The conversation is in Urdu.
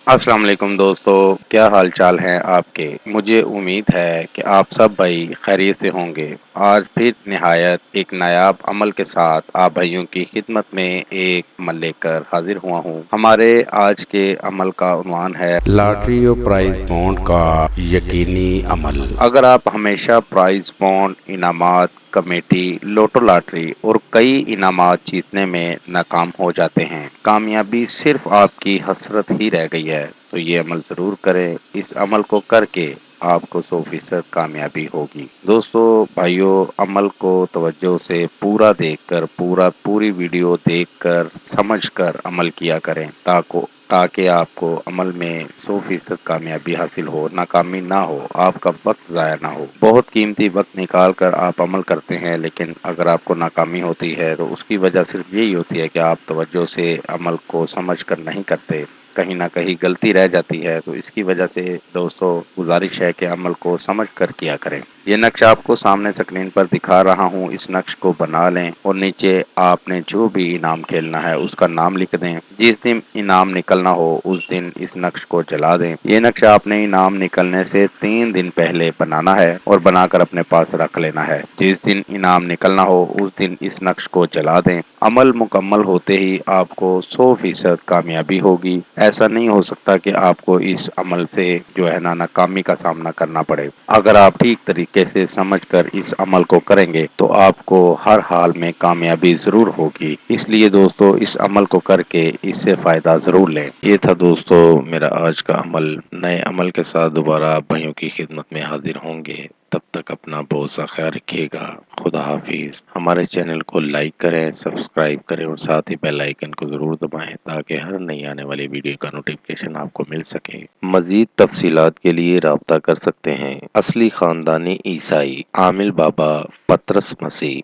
السلام علیکم دوستو، کیا حال چال ہیں آپ کے؟ مجھے امید ہے کہ آپ سب بھائی خیریت سے ہوں گے۔ آج پھر نہایت ایک نایاب عمل کے ساتھ آپ بھائیوں کی خدمت میں ایک عمل لے کر حاضر ہوا ہوں۔ ہمارے آج کے عمل کا عنوان ہے لاٹری اور پرائز بونڈ کا یقینی عمل۔ اگر آپ ہمیشہ پرائز بونڈ، انعامات، کمیٹی، لوٹو لاٹری اور کئی انعامات جیتنے میں ناکام ہو جاتے ہیں، کامیابی صرف آپ کی حسرت ہی رہ گئی ہے، تو یہ عمل ضرور کریں۔ اس عمل کو کر کے آپ کو 100% کامیابی ہوگی۔ دوستو بھائیو، عمل کو توجہ سے پورا دیکھ کر پوری ویڈیو دیکھ کر سمجھ کر عمل کیا کریں تاکہ آپ کو عمل میں 100% کامیابی حاصل ہو، ناکامی نہ ہو، آپ کا وقت ضائع نہ ہو۔ بہت قیمتی وقت نکال کر آپ عمل کرتے ہیں، لیکن اگر آپ کو ناکامی ہوتی ہے تو اس کی وجہ صرف یہی ہوتی ہے کہ آپ توجہ سے عمل کو سمجھ کر نہیں کرتے، کہیں نہ کہیں غلطی رہ جاتی ہے۔ تو اس کی وجہ سے دوستو گزارش ہے کہ عمل کو سمجھ کر کیا کریں۔ یہ نقش آپ کو سامنے سکرین پر دکھا رہا ہوں، اس نقش کو بنا لیں اور نیچے آپ نے جو بھی انعام کھیلنا ہے اس کا نام لکھ دیں۔ جس دن انعام نکلنا ہو اس دن اس نقش کو جلا دیں۔ یہ نقش آپ نے انعام نکلنے سے 3 دن پہلے بنانا ہے اور بنا کر اپنے پاس رکھ لینا ہے۔ جس دن انعام نکلنا ہو اس دن اس نقش کو جلا دیں۔ عمل مکمل ہوتے ہی آپ کو 100% کامیابی ہوگی۔ ایسا نہیں ہو سکتا کہ آپ کو اس عمل سے جو ہے ناکامی کا سامنا کرنا پڑے۔ اگر آپ ٹھیک طریقے سے سمجھ کر اس عمل کو کریں گے تو آپ کو ہر حال میں کامیابی ضرور ہوگی۔ اس لیے دوستو اس عمل کو کر کے اس سے فائدہ ضرور لیں۔ یہ تھا دوستو میرا آج کا عمل۔ نئے عمل کے ساتھ دوبارہ آپ بھائیوں کی خدمت میں حاضر ہوں گے۔ تب تک اپنا بہت سا خیال رکھیے گا۔ خدا حافظ۔ ہمارے چینل کو لائک کریں، سبسکرائب کریں اور ساتھ ہی بیل آئیکن کو ضرور دبائیں تاکہ ہر نئی آنے والی ویڈیو کا نوٹیفکیشن آپ کو مل سکے۔ مزید تفصیلات کے لیے رابطہ کر سکتے ہیں۔ اصلی خاندانی عیسائی عامل بابا پطرس مسیح۔